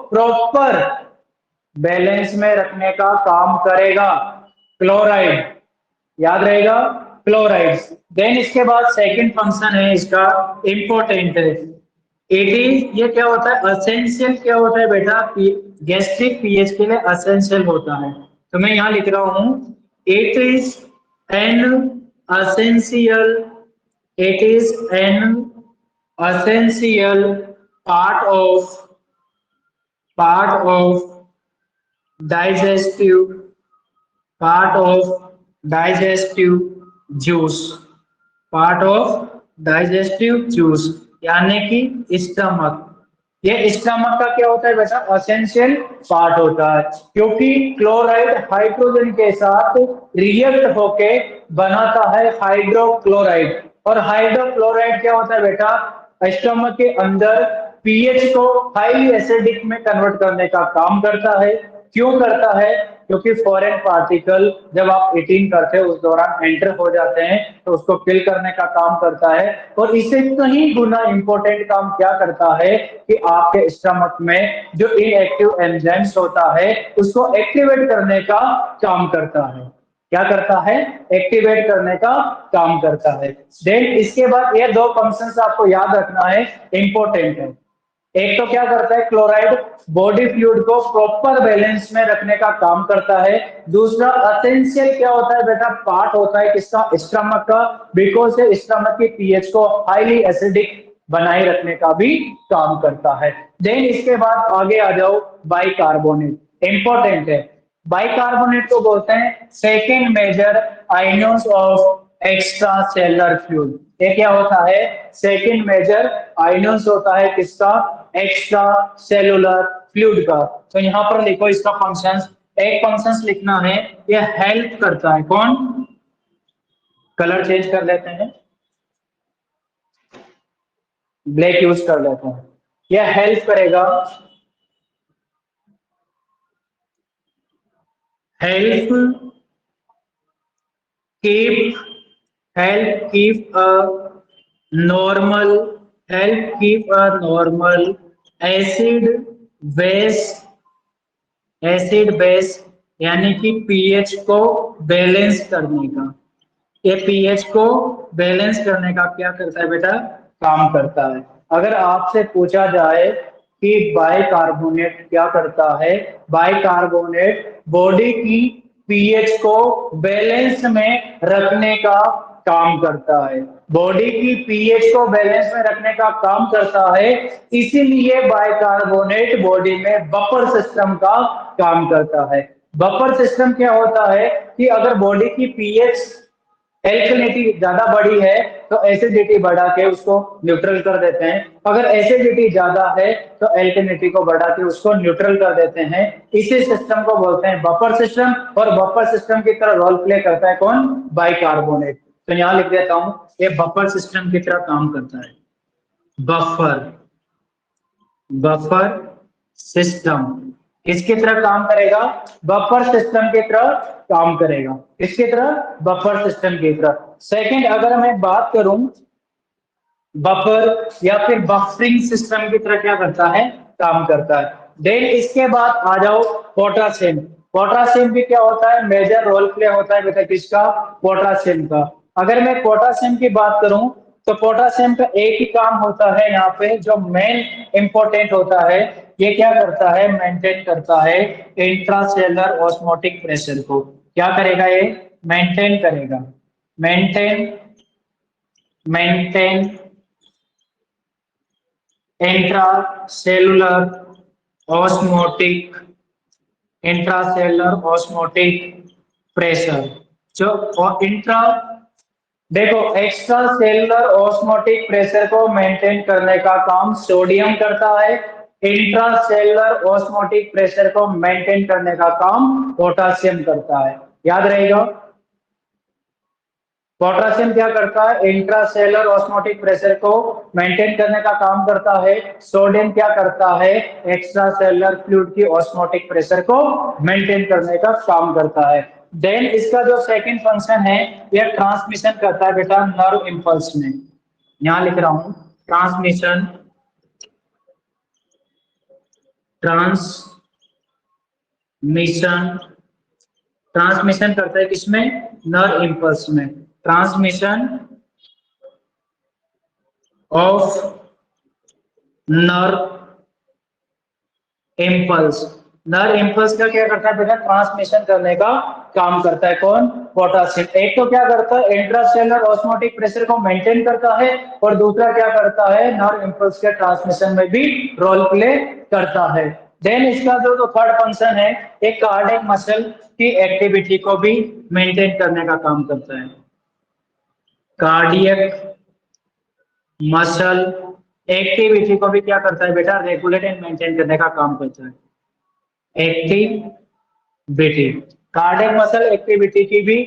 प्रॉपर बैलेंस में रखने का काम करेगा, क्लोराइड। याद रहेगा, क्लोराइड्स। देन इसके बाद सेकंड फंक्शन है इसका, इंपॉर्टेंट है। इट इज, ये क्या होता है, असेंशियल क्या होता है बेटा, गैस्ट्रिक पीएच के लिए असेंशियल होता है। तो मैं यहाँ लिख रहा हूँ, it is an essential, it is an essential part of, part of digestive, part of digestive juice, part of digestive juice, यानी कि स्टमक। ये स्टमक का क्या होता है बेटा, असेंशियल पार्ट होता है, क्योंकि क्लोराइड हाइड्रोजन के साथ रिएक्ट होके बनाता है हाइड्रोक्लोराइड। और हाइड्रोक्लोराइड क्या होता है बेटा, स्टमक के अंदर पीएच को हाईली एसिडिक में कन्वर्ट करने का काम करता है। क्यों करता है, क्योंकि फॉरेन पार्टिकल जब आप ईटिंग करते हो उस दौरान एंटर हो जाते हैं, तो उसको किल करने का काम करता है। और इसे कहीं गुना इंपॉर्टेंट काम क्या करता है कि आपके स्टमक में जो इनएक्टिव एंजाइम्स होता है उसको एक्टिवेट करने का काम करता है। क्या करता है, एक्टिवेट करने का काम करता है। देन इसके बाद ये दो फंक्शंस आपको याद रखना है, इंपॉर्टेंट है। एक तो क्या करता है, क्लोराइड बॉडी फ्लूइड को प्रॉपर बैलेंस में रखने का काम करता है। दूसरा असेंशियल क्या होता है बेटा, पार्ट होता है किसका, स्टमक का, बिकॉज स्टमक की पीएच को हाईली एसिडिक बनाए रखने का भी काम करता है। देन इसके बाद आगे आ जाओ, बाइकार्बोनेट, इंपॉर्टेंट है। बाइकार्बोनेट को बोलते हैं second major anions of extracellular fluid. ये क्या होता है, सेकेंड मेजर आयनोस होता है किसका, एक्स्ट्रा सेलुलर फ्लूइड का। तो यहां पर लिखो इसका फंक्शंस, एक फंक्शंस लिखना है, ये हेल्प करता है, कौन, कलर चेंज कर लेते हैं, ब्लैक यूज कर लेते हैं। यह हेल्प करेगा, help keep, help keep a normal, help keep a normal acid base, acid base, यानी कि पीएच को बैलेंस करने का, ये पीएच को बैलेंस करने का क्या करता है बेटा, काम करता है। अगर आपसे पूछा जाए कि बाइकार्बोनेट क्या करता है, बाइकार्बोनेट बॉडी की पीएच को बैलेंस में रखने का काम करता है, बॉडी की पीएच को बैलेंस में रखने का काम करता है। इसीलिए बाइकार्बोनेट बॉडी में बफर सिस्टम का काम करता है। बफर सिस्टम क्या होता है कि अगर बॉडी की पीएच एल्कलिनिटी ज्यादा बड़ी है तो एसिडिटी बढ़ा के उसको न्यूट्रल कर देते हैं, अगर एसिडिटी ज्यादा है तो एल्कलिनिटी को बढ़ा के उसको न्यूट्रल कर देते हैं। इसी सिस्टम को बोलते हैं बफर सिस्टम, और बफर सिस्टम की तरह रोल प्ले करता है कौन, बाइकार्बोनेट। तो यहां लिख देता हूं, ये बफर सिस्टम की तरह काम करता है, बफर, बफर सिस्टम किसकी तरह काम करेगा, बफर सिस्टम की तरह काम करेगा, किसकी तरह, बफर सिस्टम की तरह। सेकंड अगर मैं बात करूं, बफर या फिर बफरिंग सिस्टम की तरह क्या करता है, काम करता है। देन इसके बाद आ जाओ पोटासियम, पोटासियम भी क्या होता है, मेजर रोल प्ले होता है बेटा किसका, पोटासियम का। अगर मैं पोटासियम की बात करूं तो पोटासियम का एक ही काम होता है, यहाँ पे जो मेन इंपॉर्टेंट होता है, ये क्या करता है, मेंटेन करता है इंट्रासेलुलर ऑस्मोटिक प्रेशर को। क्या करेगा ये, मेंटेन करेगा, maintain, maintain intracellular osmotic, intracellular osmotic pressure. जो इंट्रा, देखो एक्स्ट्रा सेलुलर ऑस्मोटिक प्रेशर को मेंटेन करने का काम सोडियम करता है, इंट्रा सेलुलर ऑस्मोटिक प्रेशर को मेंटेन करने का काम पोटासियम करता है। याद रहेगा, पोटेशियम क्या करता है, इंट्रासेलुलर ऑस्मोटिक प्रेशर को मेंटेन करने का काम करता है, सोडियम क्या करता है, एक्स्ट्रा सेलुलर फ्लूइड की ऑस्मोटिक प्रेशर को मेंटेन करने का काम करता है। देन इसका जो सेकंड फंक्शन है, यह ट्रांसमिशन करता है बेटा नर्व इंपल्स में। यहां लिख रहा हूं, ट्रांसमिशन, ट्रांसमिशन, ट्रांसमिशन करता है किसमें, नर्व इम्पल्स में, transmission of nerve impulse. Nerve impulse का क्या करता है बेटा, ट्रांसमिशन करने का काम करता है कौन, पोटासियम। एक तो क्या करता है, इंट्रासेलुलर ऑस्मोटिक प्रेशर को मेंटेन करता है, और दूसरा क्या करता है, नर्व इम्पल्स के ट्रांसमिशन में भी रोल प्ले करता है। देन इसका जो थर्ड फंक्शन है, एक कार्डियक मसल की एक्टिविटी को भी मेंटेन करने का काम करता है। कार्डियक मसल एक्टिविटी को भी क्या करता है बेटा, रेगुलेट एंड मेंटेन करने का काम करता है। एक्टिविटी, कार्डियक मसल एक्टिविटी की भी,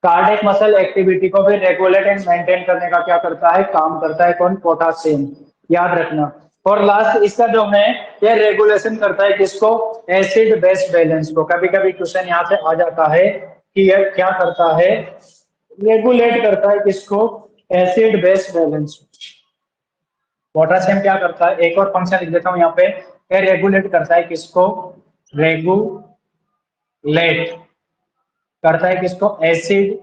कार्डियक मसल एक्टिविटी को भी रेगुलेट एंड मेंटेन करने का क्या करता है, काम करता है कौन, पोटासियम, याद रखना। और लास्ट इसका जो है, ये रेगुलेशन करता है किसको, एसिड बेस बैलेंस को। कभी कभी क्वेश्चन यहाँ से आ जाता है कि यह क्या करता है, रेगुलेट करता है किसको, एसिड बेस बैलेंस। पोटासियम क्या करता है, एक और फंक्शन लिख देता हूं यहाँ पे, ये रेगुलेट करता है किसको, रेगुलेट करता है किसको, एसिड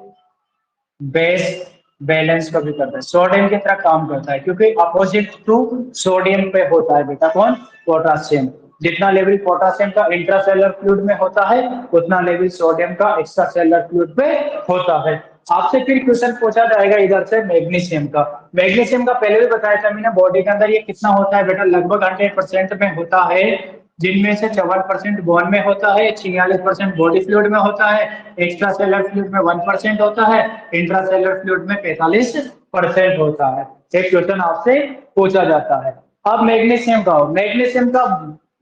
बेस बैलेंस को भी करता है। सोडियम की तरह काम करता है, क्योंकि अपोजिट टू सोडियम पे होता है बेटा कौन, पोटासियम। जितना लेवल पोटासियम का इंट्रासेलुलर फ्लूइड में होता है, उतना लेवल सोडियम का एक्स्ट्रा सेलुलर फ्लूइड पे होता है। आपसे फिर क्वेश्चन पूछा जाएगा इधर से मैग्नीशियम का। मैग्नीशियम का पहले भी बताया था मैंने, बॉडी के अंदर ये कितना होता है बेटा, लगभग 100% में होता है, जिनमें से 54% बोन में होता है, 46% बॉडी फ्लूइड में होता है, एक्स्ट्रा सेलुलर फ्लूइड में 1% होता है, इंट्रा सेलुलर फ्लूइड में 45% होता है। एक क्वेश्चन आपसे पूछा जाता है। अब मैग्नीशियम का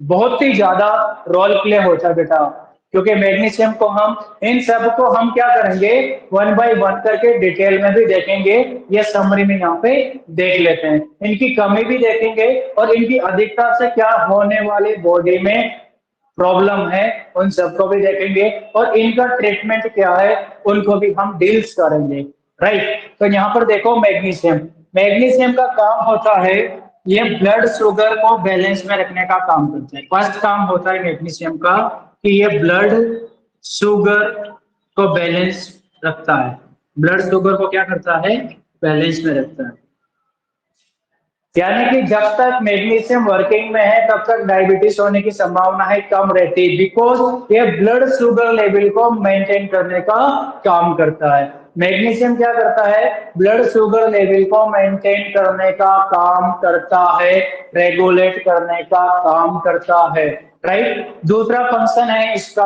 बहुत ही ज्यादा रोल प्ले होता है बेटा, क्योंकि मैग्नीशियम को हम, इन सब को हम क्या करेंगे, 1 बाय 1 करके डिटेल में भी देखेंगे, ये समरी में यहाँ पे देख लेते हैं। इनकी कमी भी देखेंगे, और इनकी अधिकता से क्या होने वाली बॉडी में प्रॉब्लम है, उन सबको भी देखेंगे, और इनका ट्रीटमेंट क्या है उनको भी हम डील्स करेंगे। राइट, तो यहाँ पर देखो मैग्नीशियम, मैग्नीशियम का काम होता है, ये ब्लड शुगर को बैलेंस में रखने का काम करता है। फर्स्ट काम होता है मैग्नीशियम का कि ये ब्लड शुगर को बैलेंस रखता है, ब्लड शुगर को क्या करता है, बैलेंस में रखता है। यानी कि जब तक मैग्नीशियम वर्किंग में है तब तक डायबिटीज होने की संभावना है कम रहती है, बिकॉज ये ब्लड शुगर लेवल को मेंटेन करने का काम करता है। मैग्नीशियम क्या करता है, ब्लड शुगर लेवल को मेंटेन करने का काम करता है, रेगुलेट करने का काम करता है। राइट, दूसरा फंक्शन है इसका,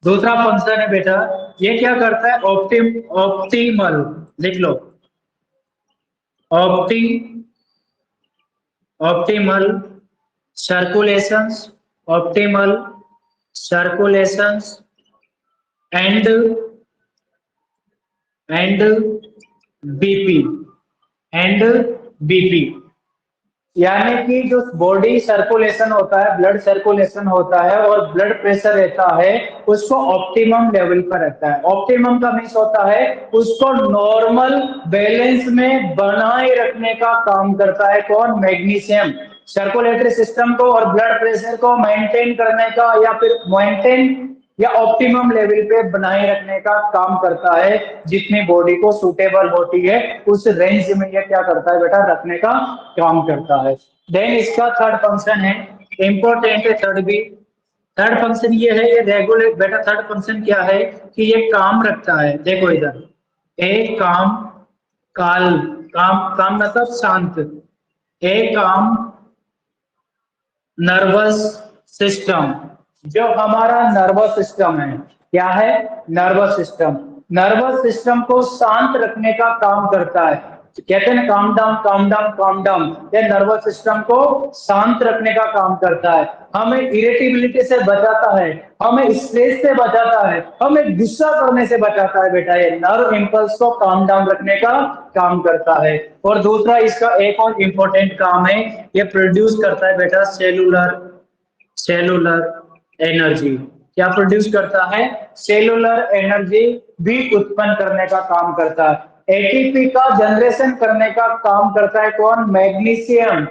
दूसरा फंक्शन है बेटा, ये क्या करता है, ऑप्टिमल, लिख लो, optimal circulations, optimal circulations and BP, यानी कि जो बॉडी सर्कुलेशन होता है, ब्लड सर्कुलेशन होता है और ब्लड प्रेशर रहता है, उसको ऑप्टिमम लेवल पर रखता है। ऑप्टिमम का मीन्स होता है उसको नॉर्मल बैलेंस में बनाए रखने का काम करता है कौन, मैग्नीशियम। सर्कुलेटरी सिस्टम को और ब्लड प्रेशर को मेंटेन करने का, या फिर मेंटेन या ऑप्टिमम लेवल पे बनाए रखने का काम करता है, जितनी बॉडी को सुटेबल होती है उस रेंज में ये क्या करता है बेटा, रखने का काम करता है। देन इसका थर्ड फंक्शन है, इंपॉर्टेंट है थर्ड भी, थर्ड फंक्शन ये है, ये रेगुलेट बेटा, थर्ड फंक्शन क्या है कि ये काम रखता है, देखो इधर, एक काम, काल, काम मतलब शांत, एक काम नर्वस सिस्टम, जो हमारा नर्वस सिस्टम है, क्या है, नर्वस सिस्टम, नर्वस सिस्टम को शांत रखने का काम करता है। कहते हैं calm down, calm down, calm down, ये नर्वस सिस्टम को शांत रखने का काम करता है, हमें इरिटेबिलिटी से बचाता है, हमें स्ट्रेस से बचाता है, हमें गुस्सा करने से बचाता है बेटा, ये नर्व इंपल्स को काम डाउन रखने का काम करता है। और दूसरा इसका एक और इंपॉर्टेंट काम है, ये प्रोड्यूस करता है बेटा सेलुलर एनर्जी। क्या प्रोड्यूस करता है, सेलुलर एनर्जी भी उत्पन्न करने का काम करता है। एटीपी का जनरेशन करने का काम करता है कौन, मैग्नीशियम।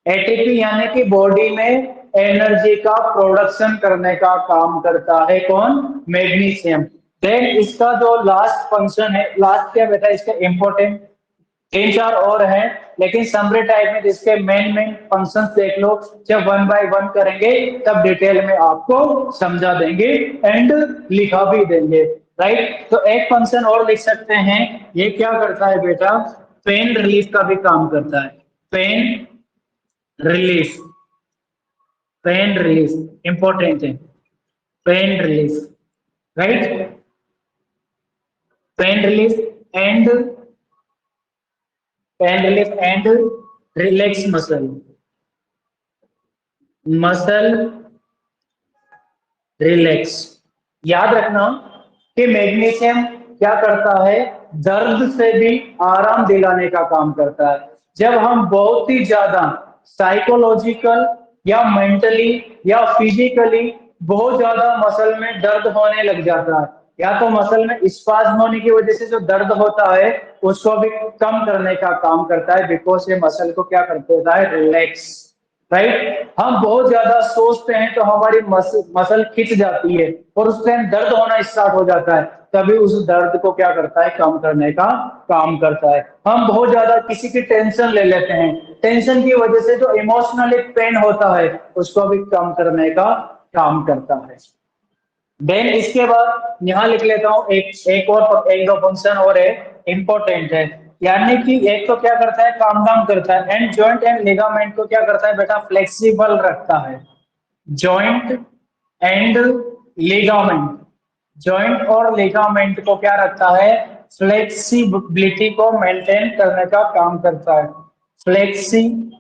एटीपी यानी कि बॉडी में एनर्जी का प्रोडक्शन करने का काम करता है कौन? मैग्नीशियम। देन इसका जो लास्ट फंक्शन है, लास्ट क्या बेटा इसका इंपॉर्टेंट, तीन चार और हैं लेकिन समरी टाइप में इसके मेन फंक्शंस देख लो, जब वन बाय वन करेंगे तब डिटेल में आपको समझा देंगे एंड लिखा भी देंगे, राइट। तो एक फंक्शन और लिख सकते हैं, ये क्या करता है बेटा, पेन रिलीफ का भी काम करता है। Pain relief, pain relief important है, pain relief, right. Pain relief and pain relief and relax muscle, muscle relax. याद रखना कि मैग्नीशियम क्या करता है, दर्द से भी आराम दिलाने का काम करता है। जब हम बहुत ही ज्यादा साइकोलॉजिकल या मेंटली या फिजिकली बहुत ज्यादा मसल में दर्द होने लग जाता है, या तो मसल में स्पाज्म होने की वजह से जो दर्द होता है उसको भी कम करने का काम करता है, बिकॉज ये मसल को क्या करते होता है, रिलैक्स, राइट। हम बहुत ज्यादा सोचते हैं तो हमारी मसल खिंच जाती है और उस टाइम दर्द होना स्टार्ट हो जाता है, तभी उस दर्द को क्या करता है, कम करने का काम करता है। हम बहुत ज्यादा किसी की टेंशन ले लेते हैं, टेंशन की वजह से जो इमोशनली पेन होता है उसको भी कम करने का काम करता है। देन इसके बाद यहाँ लिख लेता हूँ एक दो फंक्शन और है, इंपॉर्टेंट है, यानी कि एक तो क्या करता है, काम डाउन करता है, एंड जॉइंट एंड लिगामेंट को क्या करता है बेटा, फ्लेक्सिबल रखता है। जॉइंट एंड लिगामेंट, जॉइंट और लिगामेंट को क्या रखता है, फ्लेक्सिबिलिटी को मेंटेन करने का काम करता है। फ्लेक्सिबिलिटी,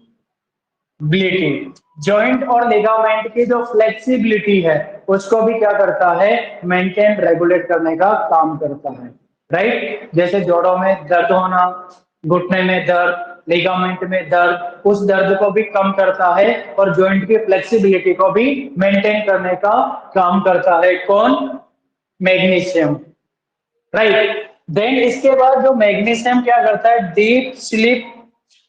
जॉइंट और लिगामेंट की जो फ्लेक्सिबिलिटी है उसको भी क्या करता है, मेंटेन रेगुलेट करने का काम करता है, राइट। जैसे जोड़ों में दर्द होना, घुटने में दर्द, लिगामेंट में दर्द, उस दर्द को भी कम करता है और जॉइंट की फ्लेक्सिबिलिटी को भी मेंटेन करने का काम करता है कौन, मैग्नीशियम, राइट। देन इसके बाद जो मैग्नीशियम क्या करता है, डीप स्लीप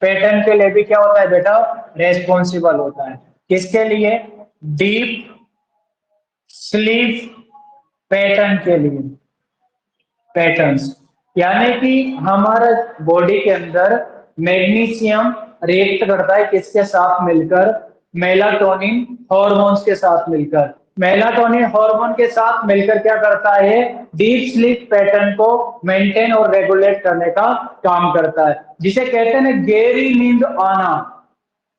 पैटर्न के लिए भी क्या होता है बेटा, रेस्पॉन्सिबल होता है। किसके लिए, डीप स्लीप पैटर्न के लिए, पैटर्न्स, यानी कि हमारे बॉडी के अंदर मैग्नीशियम रिएक्ट करता है किसके साथ मिलकर, मेलाटोनिन हॉर्मोन्स के साथ मिलकर। मेलाटोनिन हार्मोन के साथ मिलकर क्या करता है, डीप स्लीप पैटर्न को मेंटेन और रेगुलेट करने का काम करता है, जिसे कहते हैं ना गहरी नींद आना।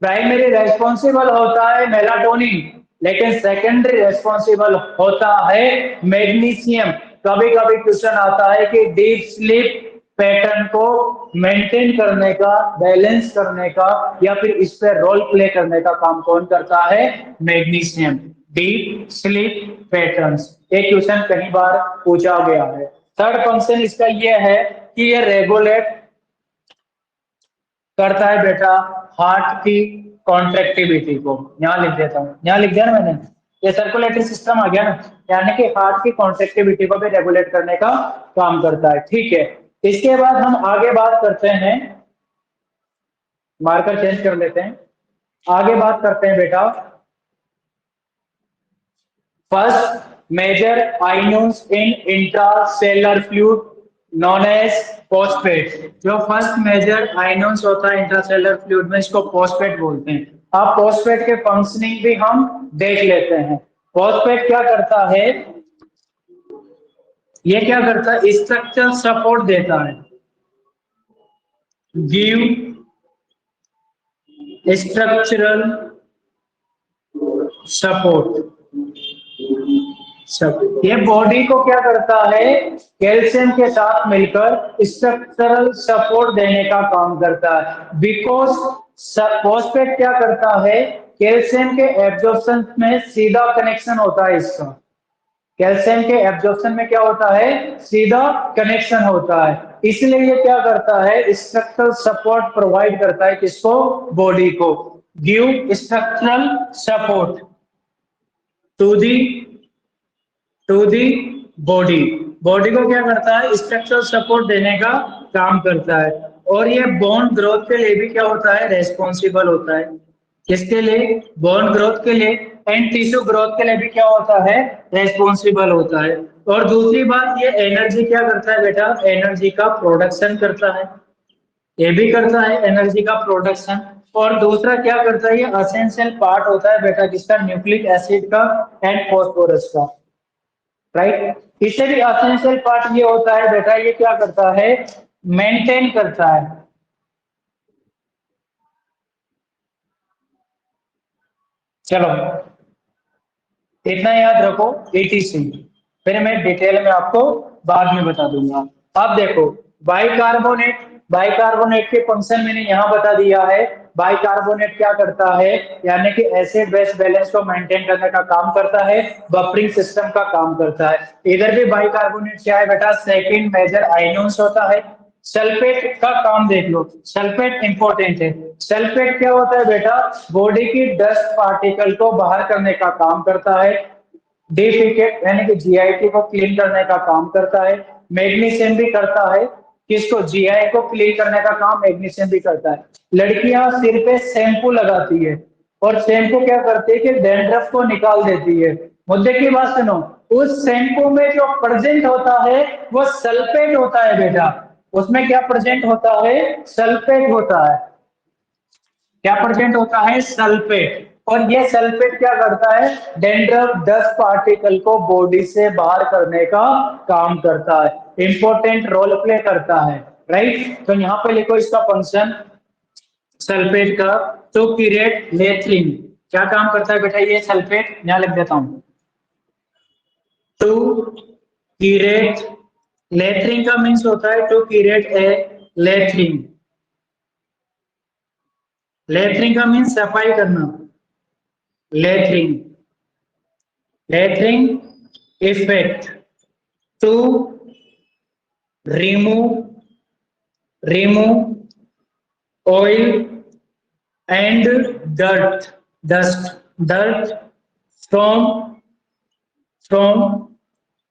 प्राइमरी रेस्पॉन्सिबल होता है मेलाटोनिन, लेकिन सेकेंडरी रेस्पॉन्सिबल होता है मैग्नीशियम। कभी कभी क्वेश्चन आता है कि डीप स्लीप पैटर्न को मेंटेन करने का, बैलेंस करने का या फिर इस पर रोल प्ले करने का काम कौन करता है, मैग्नीशियम। डीप स्लीप पैटर्न्स, एक क्वेश्चन कई बार पूछा गया है। थर्ड फंक्शन इसका यह है कि ये रेगुलेट करता है बेटा हार्ट की कॉन्ट्रेक्टिविटी को। यहाँ लिख देता हूँ, यहाँ लिख दिया ना मैंने, ये सर्कुलेटरी सिस्टम आ गया ना, यानी कि हार्ट की कॉन्ट्रेक्टिविटी को भी रेगुलेट करने का काम करता है, ठीक है। इसके बाद हम आगे बात करते हैं, मार्कर चेंज कर लेते हैं, आगे बात करते हैं बेटा first major ions in intracellular fluid known as phosphate. जो फर्स्ट मेजर आयन्स होता है इंट्रासेलुलर फ्लूइड में, इसको फॉस्फेट बोलते हैं। अब फॉस्फेट के फंक्शनिंग भी हम देख लेते हैं। फॉस्फेट क्या करता है, ये क्या करता है, स्ट्रक्चरल सपोर्ट देता है, गिव स्ट्रक्चरल सपोर्ट। ये बॉडी को क्या करता है, कैल्शियम के साथ मिलकर स्ट्रक्चरल सपोर्ट देने का काम करता है। बिकॉज फॉस्फेट क्या करता है, कैल्शियम के एब्जॉर्प्शन में सीधा कनेक्शन होता है इसका। कैल्शियम के एब्जॉर्प्शन में क्या होता है, सीधा कनेक्शन होता है, इसलिए ये क्या करता है, स्ट्रक्चरल सपोर्ट प्रोवाइड करता है किसको, बॉडी को। Give structural support to the body. Body को क्या करता है, स्ट्रक्चरल सपोर्ट देने का काम करता है। और ये बोन ग्रोथ के लिए भी क्या होता है, रेस्पॉन्सिबल होता है। किसके लिए? बोन ग्रोथ के लिए एंड टिश्यू ग्रोथ के लिए भी क्या होता है? रेस्पॉन्सिबल होता है। और दूसरी बात, ये एनर्जी क्या करता है बेटा? एनर्जी का प्रोडक्शन करता है, ये भी करता है एनर्जी का प्रोडक्शन। और दूसरा क्या करता है? ये असेंशियल पार्ट होता है बेटा किसका? न्यूक्लिक एसिड का एंड फॉस्फोरस का, राइट। इससे भी असेंशियल पार्ट ये होता है बेटा, ये क्या करता है? मेंटेन करता है। चलो इतना याद रखो, ETC। फिर मैं डिटेल में आपको बाद में बता दूंगा। अब देखो, बाइकार्बोनेट, बाइकार्बोनेट के फंक्शन मैंने यहाँ बता दिया है। बाइकार्बोनेट क्या करता है? यानी कि एसिड बेस बैलेंस को मेंटेन करने का काम करता है, बफरिंग सिस्टम का काम करता है। इधर भी बाइकार्बोनेट क्या है बेटा? सेकंड मेजर आयनोन्स होता है। सल्फेट का काम देख लो, सल्फेट इंपॉर्टेंट है। सल्फेट क्या होता है बेटा? बॉडी की डस्ट पार्टिकल को बाहर करने का काम करता है, डिफिकेट यानी कि GIT को क्लीन करने का काम करता है। मैग्नीशियम भी करता है, किसको? GI को क्लीन करने का काम मैग्नीशियम भी करता है। लड़कियां सिर पे शैम्पू लगाती है, और शैम्पू क्या करती है कि डैंड्रफ को निकाल देती है। मुद्दे की बात सुनो, उस शैम्पू में जो प्रेजेंट होता है वो सल्फेट होता है बेटा। उसमें क्या प्रेजेंट होता है? सल्फेट होता है। क्या प्रेजेंट होता है? सल्फेट। और ये सल्फेट क्या करता है? डेंड्रफ डस्ट पार्टिकल को बॉडी से बाहर करने का काम करता है, इंपॉर्टेंट रोल प्ले करता है, राइट। तो यहाँ पे लिखो इसका फंक्शन सल्फेट का। तो क्रिएट लेथरिन, क्या काम करता है बेटा ये सल्फेट? यहाँ लिख देता हूं, टू क्रिएट लेथरिन का मीन्स होता है टू क्रिएट ए लेथरिन। लेथरिन का मीन्स सफाई करना, lathering, lathering effect to remove, remove oil and dirt, dust, dirt from, from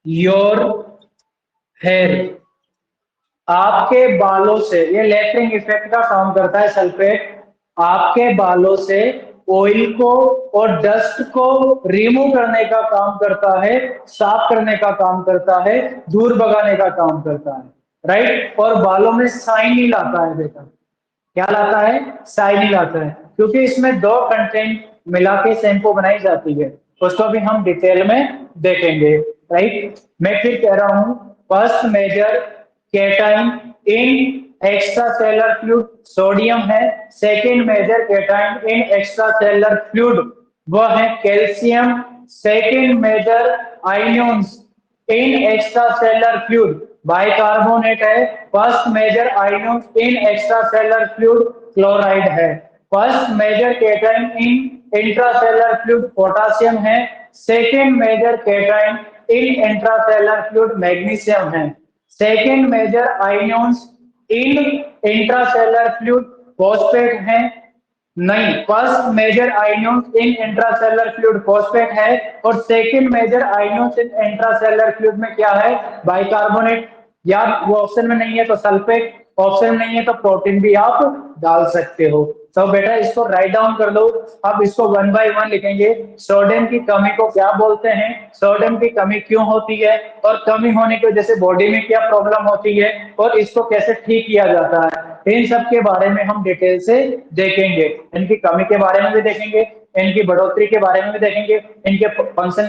your hair, आपके बालों से। ये लेथरिंग इफेक्ट का काम करता है सल्फेट, आपके बालों से ऑयल को और डस्ट को रिमूव करने का काम करता है, साफ करने का काम करता है, दूर भगाने का काम करता है, राइट। और बालों में शाइनी लाता है बेटा, क्या लाता है? शाइनी लाता है, क्योंकि इसमें दो कंटेंट मिला के शैम्पू बनाई जाती है, उसको भी हम डिटेल में देखेंगे, राइट। मैं फिर कह रहा हूं, फर्स्ट मेजर केटाइन इन एक्स्ट्रा सेलर फ्लूइड सोडियम है, सेकेंड मेजर केटाइन इन एक्स्ट्रा सेलर फ्लूइड वो है कैल्शियम, सेकेंड मेजर आयनियंस इन एक्स्ट्रा सेलर फ्लूइड बाइकार्बोनेट है, फर्स्ट मेजर आयनियन इन एक्स्ट्रा सेलर फ्लूइड क्लोराइड है, फर्स्ट मेजर केटाइन इन इंट्रासेलर फ्लूइड पोटासियम है, सेकेंड मेजर केटाइन इन इंट्रासेलर फ्लूइड मैग्नीशियम है, सेकेंड मेजर आयनियंस इन इंट्रासेलर फ्लूइड फॉस्फेट है। नहीं, फर्स्ट मेजर आयनियन इन इंट्रासेलर फ्लूइड फॉस्फेट है, और सेकंड मेजर आयनियन इन इंट्रासेलर फ्लूइड में क्या है? बाइकार्बोनेट। या वो ऑप्शन में नहीं है तो सल्फेट, ऑप्शन में नहीं है तो प्रोटीन भी आप डाल सकते हो। तो बेटा इसको राइट डाउन कर लो। अब इसको वन बाय वन लिखेंगे। सोडियम की कमी को क्या बोलते हैं? सोडियम की कमी क्यों होती है, और कमी होने की वजह से बॉडी में क्या प्रॉब्लम होती है, और इसको कैसे ठीक किया जाता है, इन सब के बारे में हम डिटेल से देखेंगे। इनकी कमी के बारे में भी देखेंगे, इनकी बढ़ोतरी के बारे में भी देखेंगे, इनके फंक्शन